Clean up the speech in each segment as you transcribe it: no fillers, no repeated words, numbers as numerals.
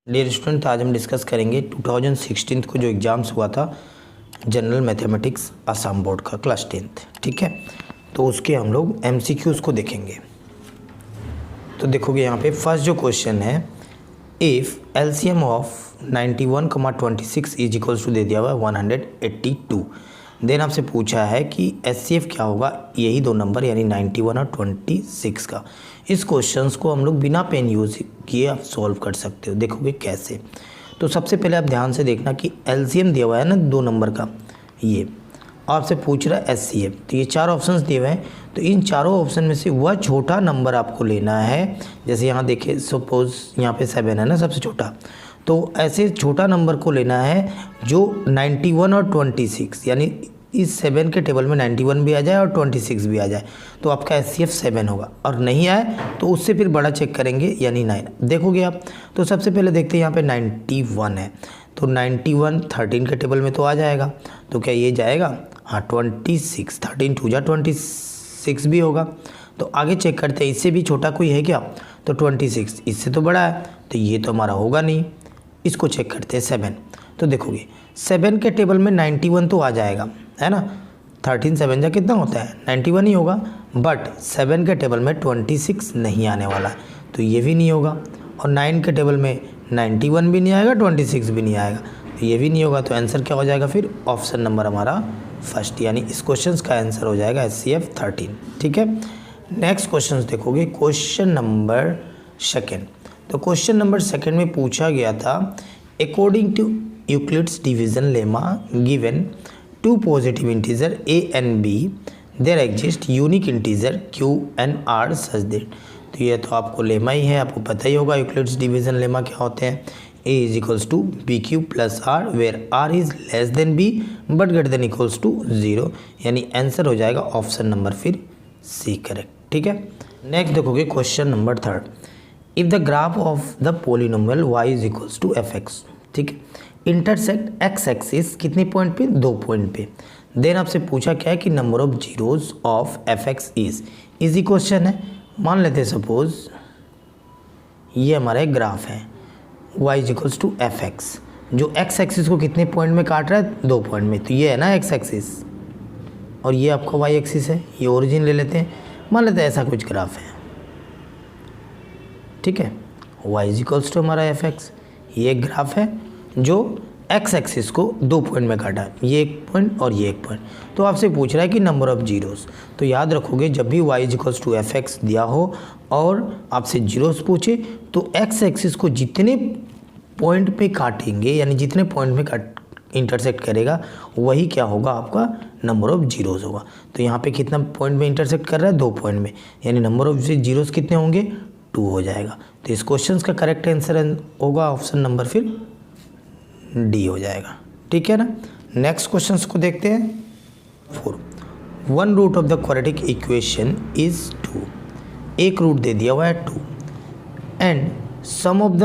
Dear student, आज हम discuss करेंगे 2016 को जो एग्ज़ाम्स हुआ था जनरल मैथमेटिक्स असम बोर्ड का क्लास 10th। ठीक है, तो उसके हम लोग MCQs को देखेंगे। तो देखोगे यहाँ पे फर्स्ट जो क्वेश्चन है, if LCM of 91,26 is equals to दे दिया हुआ है 182। देन आपसे पूछा है कि HCF क्या होगा, यही दो नंबर यानी 91 और 26 का। इस क्वेश्चंस को हम लोग बिना पेन यूज़ किए आप सॉल्व कर सकते हो। देखोगे कैसे। तो सबसे पहले आप ध्यान से देखना कि LCM दिया हुआ है ना दो नंबर का, ये आपसे पूछ रहा है HCF। तो ये चार ऑप्शंस दिए हुए हैं, तो इन चारों ऑप्शन में से वह छोटा नंबर आपको लेना है। जैसे यहाँ देखिए, सपोज यहाँ पे 7 है ना सबसे छोटा, तो ऐसे छोटा नंबर को लेना है जो 91 और 26 यानी इस 7 के टेबल में 91 भी आ जाए और 26 भी आ जाए तो आपका HCF 7 होगा। और नहीं आए तो उससे फिर बड़ा चेक करेंगे यानी 9। देखोगे आप, तो सबसे पहले देखते हैं यहाँ पे 91 है, तो 91 13 के टेबल में तो आ जाएगा, तो क्या ये जाएगा? हाँ, 26 13 2 जा 26 भी होगा। तो आगे चेक करते हैं, इससे भी छोटा कोई है क्या? तो 26 इससे तो बड़ा है, तो ये तो हमारा होगा नहीं। इसको चेक करते हैं 7। तो देखोगे 7 के टेबल में 91 तो आ जाएगा, है ना। 13 7 जा कितना होता है? 91 ही होगा। बट 7 के टेबल में 26 नहीं आने वाला, तो ये भी नहीं होगा। और 9 के टेबल में 91 भी नहीं आएगा, 26 भी नहीं आएगा, तो ये भी नहीं होगा। तो आंसर क्या हो जाएगा फिर? ऑप्शन नंबर हमारा फर्स्ट, यानी इस क्वेश्चन का आंसर हो जाएगा HCF 13। ठीक है, नेक्स्ट क्वेश्चन देखोगे, क्वेश्चन नंबर सेकेंड। तो क्वेश्चन नंबर सेकेंड में पूछा गया था, according to Euclid's division lemma given two positive integer a and b, there exist unique integer q and r such that। तो ये तो आपको लेमा ही है, आपको पता ही होगा यूक्लिड्स डिवीजन लेमा क्या होते हैं। a is equals to B Q plus R where r is less than b but greater than equals to 0, यानी आंसर हो जाएगा ऑप्शन नंबर फिर सी करेक्ट। ठीक है, नेक्स्ट देखोगे question number third, if the graph of the polynomial y is equals to fx। ठीक है, intersect X axis कितने पॉइंट पे? 2 पॉइंट पे। देन आपसे पूछा क्या है कि number of zeros of fx is easy question है। मान लेते हैं सपोज ये हमारा एक ग्राफ है, y is equals to fx, जो x एक्सिस को कितने पॉइंट में काट रहा है? 2 पॉइंट में। तो ये है ना x एक्सिस और ये आपका y एक्सिस है। ये ओरिजिन ले लेते हैं, मान लेते हैं ऐसा कुछ ग्राफ है। ठीक है, y इज इक्वल्स टू हमारा fx, ये एक ग्राफ है जो x एक्सिस को 2 पॉइंट में काटा, ये एक पॉइंट और ये एक पॉइंट। तो आपसे पूछ रहा है कि नंबर ऑफ जीरोस। तो याद रखोगे, जब भी y is equals to fx दिया हो और आपसे जीरोस पूछे तो x एक्सिस को जितने पॉइंट पे काटेंगे यानी जितने पॉइंट में इंटरसेक्ट करेगा वही क्या होगा? आपका नंबर ऑफ जीरोस होगा। तो यहाँ पे कितना पॉइंट में इंटरसेक्ट कर रहा है? 2 पॉइंट में, यानी नंबर ऑफ जीरोस कितने होंगे? 2 हो जाएगा। तो इस क्वेश्चन का करेक्ट आंसर होगा ऑप्शन नंबर फिर डी हो जाएगा। ठीक है ना। नेक्स्ट क्वेश्चन को देखते हैं। 4 1 root of the quadratic equation is 2। एक रूट दे दिया हुआ है 2 and sum of the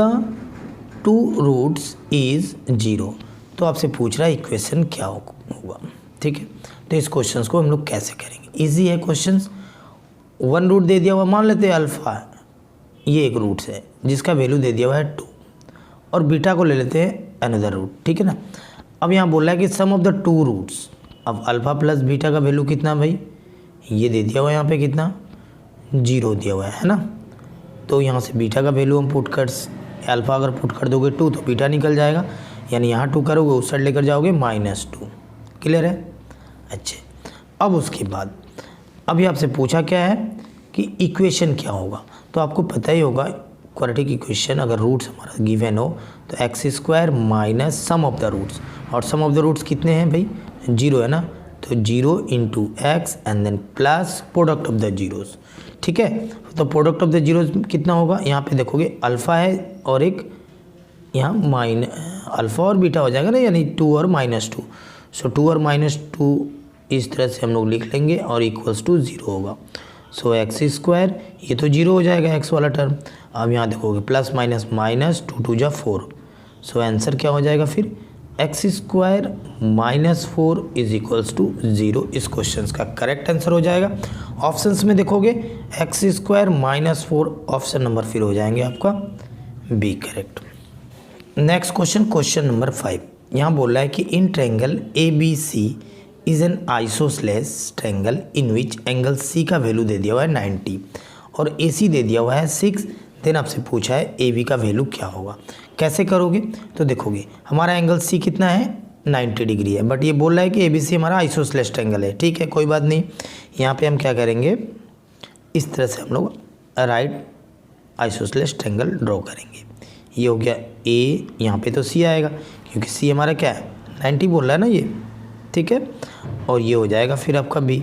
2 roots is 0। तो आपसे पूछ रहा है इक्वेशन क्या होगा। ठीक है, तो इस क्वेश्चन को हम लोग कैसे करेंगे? इजी है क्वेश्चन। 1 रूट दे दिया हुआ, मान लेते हैं अल्फ़ा, ये एक रूट है जिसका वैल्यू दे दिया हुआ है 2, और बीटा को ले लेते हैं अनदर रूट। ठीक है ना। अब यहाँ बोल रहा है कि सम ऑफ द 2 रूट्स। अब अल्फ़ा प्लस बीटा का वैल्यू कितना भाई? ये दे दिया हुआ है यहाँ पे कितना? 0 दिया हुआ है ना। तो यहाँ से बीटा का वैल्यू हम पुट कर, अल्फ़ा अगर पुट कर दोगे 2 तो बीटा निकल जाएगा, यानी यहाँ 2 करोगे उस साइड लेकर जाओगे -2। क्लियर है? अच्छा, अब उसके बाद अभी आपसे पूछा क्या है कि इक्वेशन क्या होगा। तो आपको पता ही होगा क्वाड्रेटिक इक्वेशन, अगर रूट्स हमारा गिवन हो तो x² minus sum of the roots, और सम ऑफ द रूट्स कितने हैं भाई? 0 है ना। तो 0 into X and then plus product of the zeros. ठीक है, तो प्रोडक्ट ऑफ द जीरोस कितना होगा? यहाँ पे देखोगे अल्फ़ा है और एक यहाँ अल्फ़ा और बीटा हो जाएगा ना, यानी 2 और -2। सो 2 और -2 इस तरह से हम लोग लिख लेंगे और इक्वल्स टू 0 होगा। सो x², ये तो 0 हो जाएगा x वाला टर्म। अब यहाँ देखोगे प्लस माइनस माइनस 2 2 जा 4। सो आंसर क्या हो जाएगा फिर? x² -4 is equals to 0। इस क्वेश्चन का करेक्ट आंसर हो जाएगा। ऑप्शंस में देखोगे x² -4 ऑप्शन नंबर फिर हो जाएंगे आपका B correct. Next question, question number 5। यहाँ बोल रहा है कि in triangle ABC is an isosceles triangle in which angle C का वैल्यू दे दिया हुआ है 90 और AC दे दिया हुआ है 6। देन आपसे पूछा है AB का वैल्यू क्या होगा। कैसे करोगे, तो देखोगे हमारा एंगल C कितना है 90 डिग्री है, बट ये बोल रहा है कि ABC हमारा आइसोसेलेस ट्रायंगल है। ठीक है, कोई बात नहीं। यहाँ पे हम क्या करेंगे, इस तरह से हम लोग राइट आइसोसेलेस ट्रायंगल ड्रॉ करेंगे। ये हो गया A, यहाँ पे तो C आएगा क्योंकि C हमारा क्या है 90 बोल रहा है ना ये। ठीक है, और ये हो जाएगा फिर आपका B।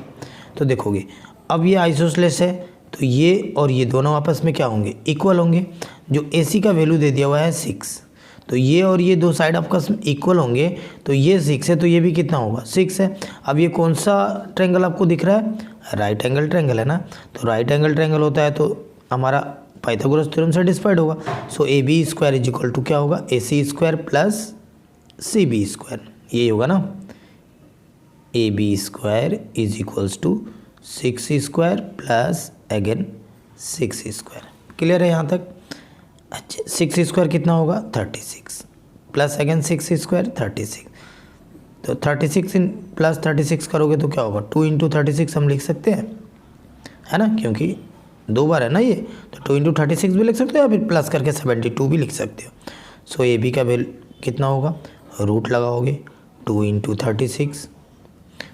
तो देखोगे अब ये आइसोसेलेस है तो ये और ये दोनों आपस में क्या होंगे, इक्वल होंगे। जो AC का वैल्यू दे दिया हुआ है 6, तो ये और ये दो साइड आपस में इक्वल होंगे। तो ये 6 है तो ये भी कितना होगा 6 है। अब ये कौन सा ट्रायंगल आपको दिख रहा है, राइट एंगल ट्रायंगल है ना। तो राइट एंगल ट्रायंगल होता है तो हमारा पाइथागोरस थ्योरम सेटिस्फाइड होगा। So AB square is equal to क्या होगा, AC square plus CB square, यही होगा ना। AB square is equals to 6 square plus again 6 square. Clear है यहाँ तक। अच्छा, 6 स्क्वायर कितना होगा 36 प्लस अगेन 6 स्क्वायर 36। तो 36 इन प्लस 36 करोगे तो क्या होगा 2 इंटू 36 हम लिख सकते हैं, है ना, क्योंकि 2 बार है ना ये। तो 2 इंटू 36 भी लिख सकते हो या फिर प्लस करके 72 भी लिख सकते हो। सो AB का वैल्यू कितना होगा, रूट लगाओगे 2 इंटू 36।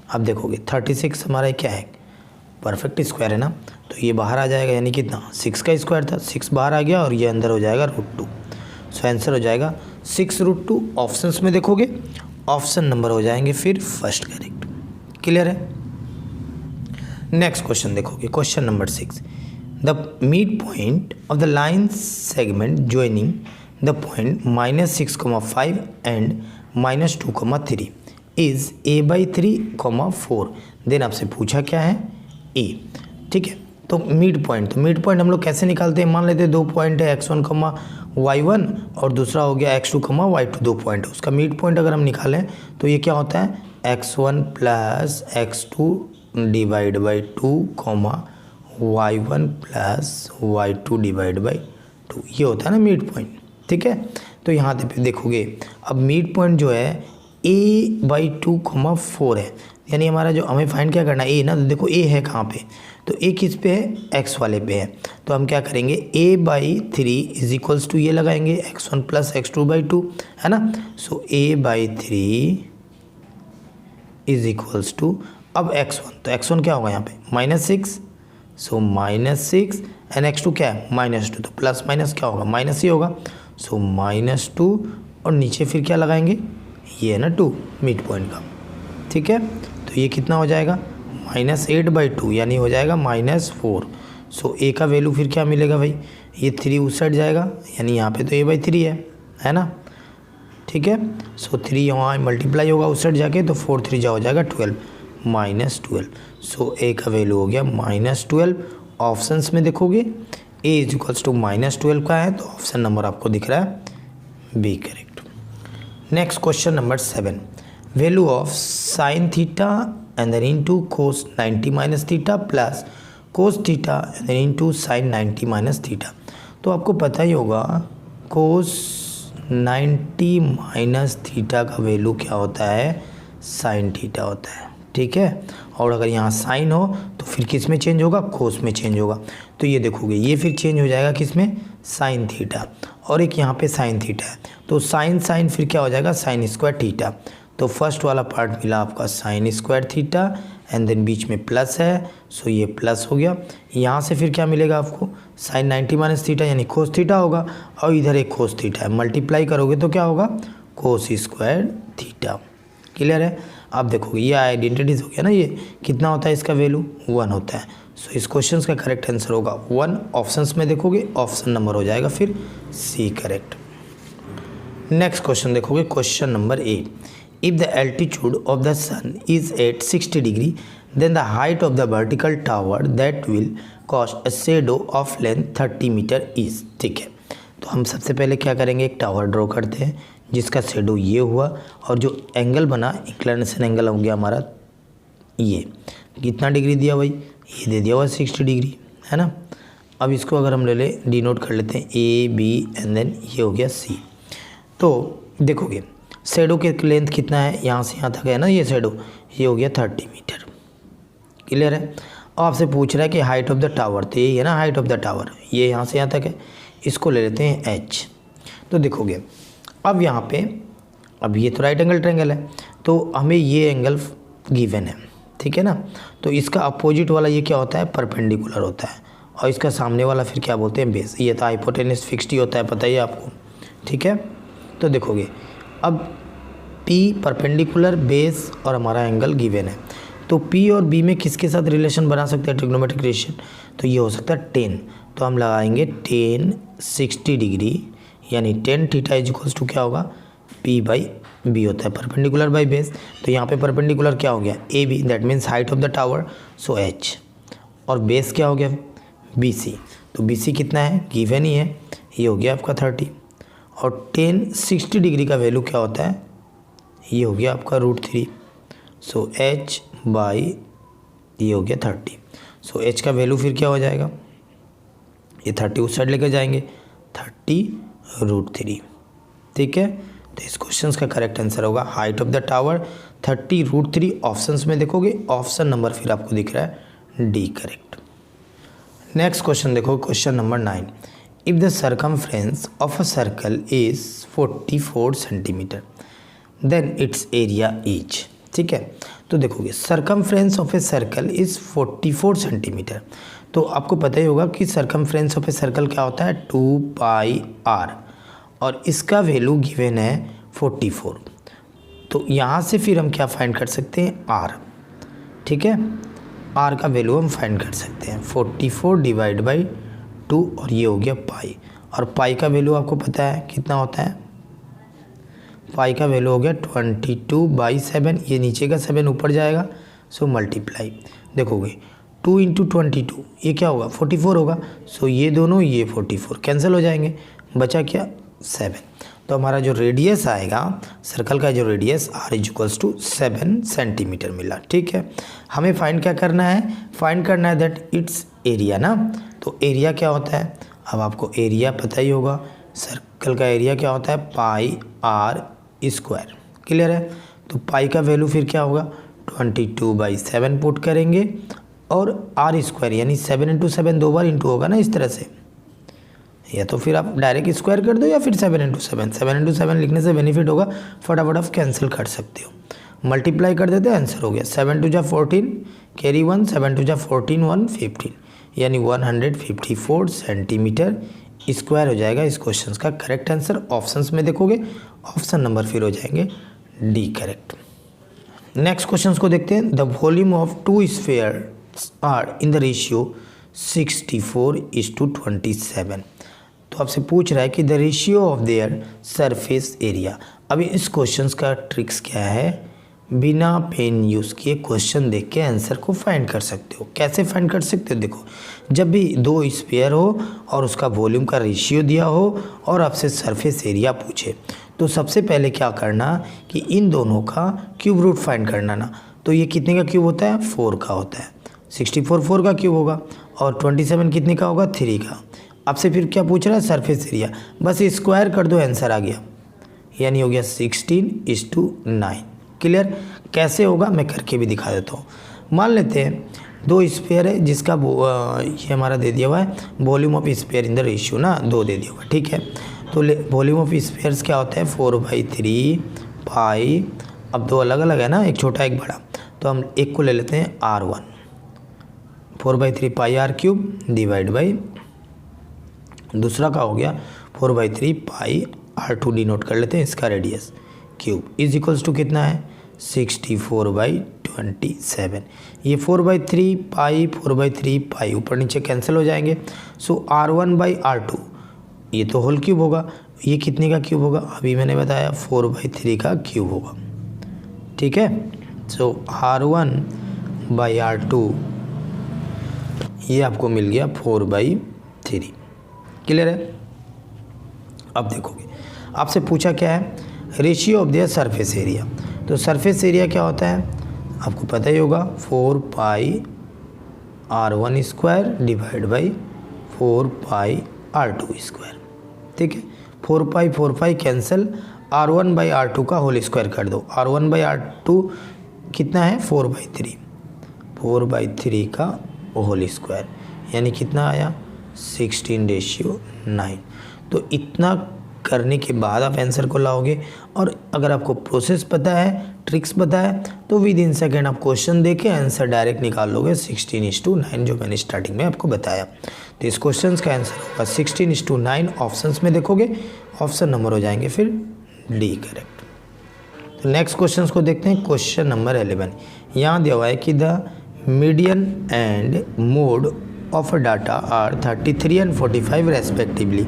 अब देखोगे 36 हमारा क्या है, परफेक्ट स्क्वायर है ना, तो ये बाहर आ जाएगा, यानी कितना 6 का स्क्वायर था, 6 बाहर आ गया और ये अंदर हो जाएगा √2। सो आंसर हो जाएगा 6√2। ऑप्शंस में देखोगे ऑप्शन नंबर हो जाएंगे फिर फर्स्ट करेक्ट। क्लियर है। नेक्स्ट क्वेश्चन देखोगे, question number 6। The mid point of the line segment joining the point -6,5 and -2,3 is A/3,4। Then आपसे पूछा क्या है A। ठीक है, तो मिड पॉइंट हम लोग कैसे निकालते हैं, मान लेते हैं 2 पॉइंट है x1, y1 और दूसरा हो गया x2, y2, 2 पॉइंट है। उसका मिड पॉइंट अगर हम निकालें तो ये क्या होता है x1 plus x2 divide by 2, y1 plus y2 divide by 2, ये होता है ना मिड पॉइंट। ठीक है, तो यहाँ पे देखोगे अब मिड पॉइंट जो है A/2,4 है, यानी हमारा जो हमें फाइंड क्या करना है A ना। तो देखो A है कहाँ पे, तो A किस पे है, x वाले पे है। तो हम क्या करेंगे A/3 इज इक्वल्स टू ये लगाएंगे x1 प्लस x2/2, है ना। सो A/3 इज इक्वल्स टू अब x1, तो x1 क्या होगा यहाँ पे -6, सो -6 एंड x2 क्या है -2, तो प्लस माइनस क्या होगा माइनस ही होगा। सो -2 और नीचे फिर क्या लगाएंगे, ये है ना 2 मिड पॉइंट का। ठीक है, तो ये कितना हो जाएगा -8/2, यानी हो जाएगा -4। सो A का वैल्यू फिर क्या मिलेगा भाई, ये 3 उस साइड जाएगा, यानी यहाँ पे तो A/3 है ना। ठीक है, सो 3 यहाँ मल्टीप्लाई होगा उस साइड जाके, तो 4 3 हो जाएगा 12 -12। सो A का वैल्यू हो गया -12। ऑप्शंस में देखोगे A इज इक्वल्स टू -12 का है, तो ऑप्शन नंबर आपको दिख रहा है B correct. Next question number 7। Value of sine theta and then into cos 90 minus theta plus cos theta and then into sine 90 minus theta. तो आपको पता ही होगा कोस 90 माइनस थीटा का वैल्यू क्या होता है, साइन थीटा होता है। ठीक है, और अगर यहाँ साइन हो तो फिर किस में चेंज होगा, कोस में चेंज होगा। तो ये देखोगे ये फिर चेंज हो जाएगा किस में, साइन थीटा, और एक यहाँ पे साइन थीटा है, तो साइन फिर क्या हो जाएगा साइन स्क्वायर थीटा। तो फर्स्ट वाला पार्ट मिला आपका sine square theta and then बीच में प्लस है, सो ये प्लस हो गया। यहाँ से फिर क्या मिलेगा आपको, साइन 90 माइनस थीटा यानी कोस थीटा होगा, और इधर एक कोस थीटा है, मल्टीप्लाई करोगे तो क्या होगा कोस स्क्वायर थीटा। क्लियर है। आप देखोगे ये आइडेंटिटीज हो गया ना, ये कितना होता है इसका वैल्यू 1 होता है। सो इस क्वेश्चन का करेक्ट आंसर होगा 1। ऑप्शंस में देखोगे ऑप्शन नंबर हो जाएगा फिर C करेक्ट। नेक्स्ट क्वेश्चन देखोगे, question number 8। If the altitude of the sun is at 60 degree then the height of the vertical tower that will cost a shadow of length 30 metre is. ठीक है, तो हम सबसे पहले क्या करेंगे, एक टावर ड्रॉ करते हैं जिसका शेडो ये हुआ, और जो एंगल बना इंक्लिनेशन एंगल हो गया हमारा ये कितना डिग्री दिया भाई, ये दे दिया हुआ 60 डिग्री, है ना। अब इसको अगर हम ले ले डिनोट कर लेते हैं A B एंड देन ये हो गया C। तो देखोगे शेडो के लेंथ कितना है, यहाँ से यहाँ तक है ना ये शेडो, ये हो गया 30 मीटर। क्लियर है। अब आपसे पूछ रहा है कि हाइट ऑफ द टावर, तो यही है ना हाइट ऑफ द टावर, ये यहाँ से यहाँ तक है, इसको ले लेते हैं h। तो देखोगे अब यहाँ पे, अब ये तो राइट एंगल ट्रायंगल है, तो हमें ये एंगल गिवन है, ठीक है ना। तो इसका अपोजिट वाला ये क्या होता है, परपेंडिकुलर होता है, और इसका सामने वाला फिर क्या बोलते हैं, बेस। ये तो हाइपोटेनस फिक्स्ड ही होता है, पता ही है आपको, ठीक है। तो देखोगे अब P परपेंडिकुलर, बेस और हमारा एंगल गिवन है, तो P और B में किसके साथ रिलेशन बना सकते हैं, ट्रिग्नोमेट्रिक रिलेशन, तो ये हो सकता है 10। तो हम लगाएंगे 10 60 डिग्री, यानी 10 थीटा इज इक्वल्स टू क्या होगा, P बाई B होता है, परपेंडिकुलर बाई बेस। तो यहाँ पे परपेंडिकुलर क्या हो गया, AB, that means height of the tower, so H, और बेस क्या हो गया, BC। तो BC कितना है, गिवन ही है, ये हो गया आपका 30, और 10 60 डिग्री का वैल्यू क्या होता है, ये हो गया आपका √3, सो H बाई ये हो गया 30। सो H का वैल्यू फिर क्या हो जाएगा, ये 30 उस साइड लेकर जाएंगे, 30√3, ठीक है। तो इस क्वेश्चन का करेक्ट आंसर होगा height of the tower 30√3। Options में देखोगे ऑप्शन नंबर फिर आपको दिख रहा है डी करेक्ट। नेक्स्ट क्वेश्चन देखो, question number 9। If the circumference of a circle is 44 centimetre then its area is, ठीक है। तो देखोगे circumference of a circle is 44 centimetre. तो आपको पता ही होगा कि सर्कमफ्रेंस ऑफ ए सर्कल क्या होता है, 2πr, और इसका वैल्यू गिवन है 44। तो यहाँ से फिर हम क्या फाइंड कर सकते हैं, r, ठीक है। r का वैल्यू हम फाइंड कर सकते हैं 44 डिवाइड बाई 2, और ये हो गया पाई, और पाई का वैल्यू आपको पता है कितना होता है, पाई का वैल्यू हो गया 22/7, ये नीचे का 7 ऊपर जाएगा, सो मल्टीप्लाई, देखोगे 2 × 22 ये क्या होगा, 44 होगा, सो ये दोनों ये 44 कैंसिल हो जाएंगे, बचा क्या 7। तो हमारा जो रेडियस आएगा सर्कल का, जो रेडियस r = 7 सेंटीमीटर मिला, ठीक है। हमें फाइंड क्या करना है, फाइंड करना है दैट इट्स एरिया ना। तो एरिया क्या होता है, अब आपको एरिया पता ही होगा, सर्कल का एरिया क्या होता है, πr², क्लियर है। तो पाई का वैल्यू फिर क्या होगा, 22/7 पुट करेंगे, और r² यानी 7 × 7 दो बार इंटू होगा ना इस तरह से, या तो फिर आप डायरेक्ट स्क्वायर कर दो, या फिर 7 × 7, 7 × 7 लिखने से बेनिफिट होगा, फटाफट आप कैंसिल कर सकते हो, मल्टीप्लाई कर देते हैं, आंसर हो गया 7 × 2 = 14, कैरी 1, 7 × 2 = 14, 1 15, यानी 154 सेंटीमीटर स्क्वायर हो जाएगा इस क्वेश्चन का करेक्ट आंसर। ऑप्शंस में देखोगे ऑप्शन नंबर फिर हो जाएंगे डी करेक्ट। नेक्स्ट क्वेश्चन को देखते हैं। The volume of 2 spheres are in the ratio 64:27। तो आपसे पूछ रहा है कि the ratio of their surface area. अभी इस क्वेश्चन का ट्रिक्स क्या है, बिना पेन यूज़ किए क्वेश्चन देख के आंसर को फाइंड कर सकते हो। कैसे फाइंड कर सकते हो, देखो जब भी 2 स्फीयर हो और उसका वॉल्यूम का रेशियो दिया हो और आपसे सरफेस एरिया पूछे, तो सबसे पहले क्या करना कि इन दोनों का क्यूब रूट फाइंड करना ना। तो ये कितने का क्यूब होता है, 4 का होता है, 64 4 का क्यूब होगा, और 27 कितने का होगा, 3 का। आपसे फिर क्या पूछ रहा है, सरफेस एरिया, बस स्क्वायर कर दो, आंसर आ गया, यानी हो गया 16:9। क्लियर। कैसे होगा मैं करके भी दिखा देता हूँ। मान लेते हैं 2 स्फीयर है जिसका ये हमारा दे दिया हुआ है volume of sphere in the ratio ना, 2 दे दिया हुआ है, ठीक है। तो वॉल्यूम ऑफ स्फीयर्स क्या होता है, 4/3 पाई। अब 2 अलग अलग है ना, एक छोटा एक बड़ा, तो हम एक को ले लेते हैं r1, 4/3 pi r³ divide by दूसरा का हो गया 4/3 पाई r2 डिनोट कर लेते हैं इसका radius cube, is equals to कितना है 64/27। ये 4/3 पाई ऊपर नीचे कैंसिल हो जाएंगे, सो r1/r2 ये तो होल क्यूब होगा, ये कितने का क्यूब होगा, अभी मैंने बताया 4/3 का क्यूब होगा, ठीक है। सो r1/r2 ये आपको मिल गया 4/3। क्लियर है। अब देखोगे आपसे पूछा क्या है, ratio of their surface area. तो सरफेस एरिया क्या होता है आपको पता ही होगा, 4πr1² डिवाइड बाई 4πr2², ठीक है। 4 पाई कैंसिल, R1/R2 का होल स्क्वायर कर दो। R1/R2 कितना है 4/3, 4/3 का होल स्क्वायर यानी कितना आया 16:9। तो इतना करने के बाद आप आंसर को लाओगे। और अगर आपको प्रोसेस पता है, ट्रिक्स पता है, तो विद इन सेकेंड आप क्वेश्चन देके आंसर डायरेक्ट निकाल लोगे 16:9 जो मैंने स्टार्टिंग में आपको बताया। तो इस क्वेश्चन का आंसर होगा 16:9। ऑप्शंस में देखोगे ऑप्शन नंबर हो जाएंगे फिर डी करेक्ट। तो नेक्स्ट क्वेश्चन को देखते हैं। क्वेश्चन नंबर 11 यहाँ दिया हुआ है कि the median and mode of data are 33 and 45 respectively,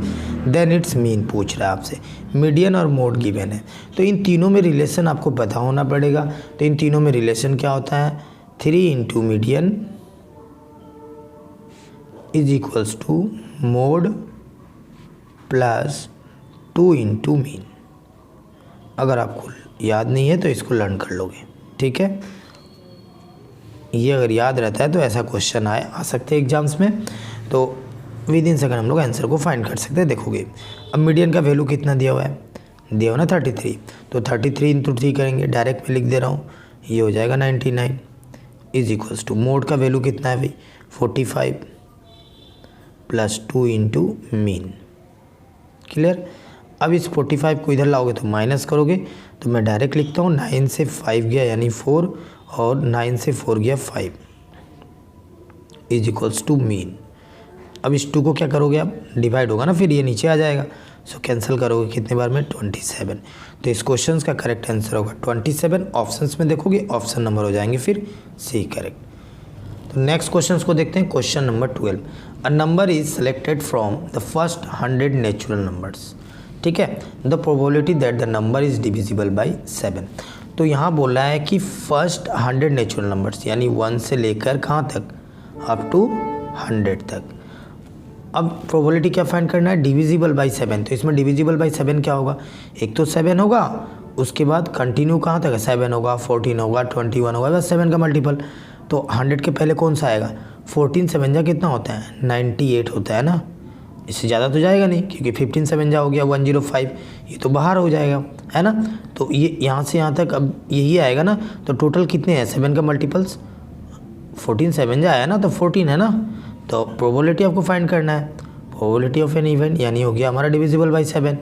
then its mean पूछ रहा है आपसे। मीडियन और मोड गिवन है, तो इन तीनों में रिलेशन आपको पता होना पड़ेगा। तो इन तीनों में रिलेशन क्या होता है, 3 into median is equals to mode plus 2 into mean. अगर आपको याद नहीं है तो इसको लर्न कर लोगे, ठीक है। ये अगर याद रहता है तो ऐसा क्वेश्चन आ सकते हैं एग्जाम्स में। तो विद इन सेकंड हम लोग आंसर को फाइंड कर सकते हैं। देखोगे अब मीडियन का वैल्यू कितना दिया हुआ है, दिया हुआ ना 33, तो 33 इंटू 3 करेंगे, डायरेक्ट में लिख दे रहा हूँ, ये हो जाएगा 99 इज इक्वल्स टू मोड का वैल्यू कितना है भाई 45 प्लस 2 इंटू मीन। क्लियर। अब इस 45 को इधर लाओगे तो माइनस करोगे, तो मैं डायरेक्ट लिखता हूँ 9 से 5 गया यानी 4 और 9 से 4 गया 5 इज इक्वल्स टू मीन। अब इस 2 को क्या करोगे आप, डिवाइड होगा ना, फिर ये नीचे आ जाएगा। सो कैंसिल करोगे कितने बार में 27। तो इस क्वेश्चन का करेक्ट आंसर होगा 27। ऑप्शंस में देखोगे ऑप्शन नंबर हो जाएंगे फिर सी करेक्ट। तो नेक्स्ट क्वेश्चन को देखते हैं। Question number 12 a number is selected from the first 100 natural numbers, ठीक है। The probability that the number is divisible by 7। तो यहाँ बोला है कि फर्स्ट 100 नेचुरल नंबर्स यानी 1 से लेकर कहाँ तक, अप टू 100 तक। अब प्रोबेबिलिटी क्या फाइंड करना है, डिविजिबल बाई 7। तो इसमें डिविजिबल बाई 7 क्या होगा, एक तो 7 होगा, उसके बाद कंटिन्यू कहाँ तक है, 7 होगा, 14 होगा, 21 होगा, बस 7 का मल्टीपल। तो 100 के पहले कौन सा आएगा, 14 7 जा कितना होता है 98 होता है ना, इससे ज़्यादा तो जाएगा नहीं, क्योंकि 15 7 जा हो गया 105, ये तो बाहर हो जाएगा, है ना। तो ये यहाँ से यहाँ तक अब यही आएगा ना। तो टोटल कितने हैं 7 का मल्टीपल्स, 14 7 जा आया ना, तो 14 है ना। तो प्रोबेबिलिटी आपको फाइंड करना है, प्रोबेबिलिटी ऑफ एन इवेंट यानी हो गया हमारा डिविजिबल बाई 7,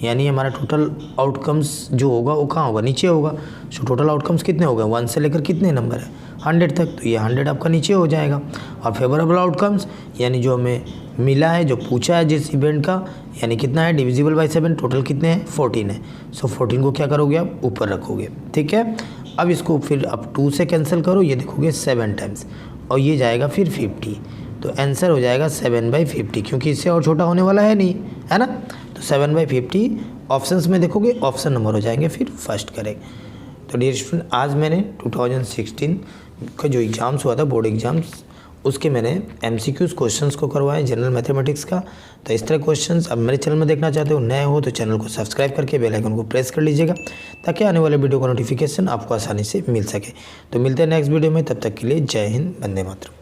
यानी हमारा टोटल आउटकम्स जो होगा वो कहाँ होगा, नीचे होगा। सो टोटल आउटकम्स कितने हो गए, 1 से लेकर कितने नंबर है 100 तक, तो ये 100 आपका नीचे हो जाएगा। और फेवरेबल आउटकम्स यानी जो हमें मिला है, जो पूछा है जिस इवेंट का, यानी कितना है डिविजिबल बाई 7, टोटल कितने हैं 14 है। सो 14 को क्या करोगे आप ऊपर रखोगे, ठीक है। अब इसको फिर आप 2 से कैंसिल करो, ये देखोगे 7 टाइम्स और ये जाएगा फिर 50। तो आंसर हो जाएगा 7/50, क्योंकि इससे और छोटा होने वाला है नहीं, है ना। तो 7/50 ऑप्शंस में देखोगे ऑप्शन नंबर हो जाएंगे फिर फर्स्ट करेक्ट। तो डियर स्टूडेंट, आज मैंने 2016 का जो एग्ज़ाम्स हुआ था बोर्ड एग्ज़ाम्स, उसके मैंने MCQs क्वेश्चंस को करवाए जनरल मैथमेटिक्स का। तो इस तरह क्वेश्चंस अब मेरे चैनल में देखना चाहते हो, नए हो तो चैनल को सब्सक्राइब करके बेल आइकन को प्रेस कर लीजिएगा, ताकि आने वाले वीडियो का नोटिफिकेशन आपको आसानी से मिल सके। तो मिलते हैं नेक्स्ट वीडियो में, तब तक के लिए जय हिंद, वंदे मातरम।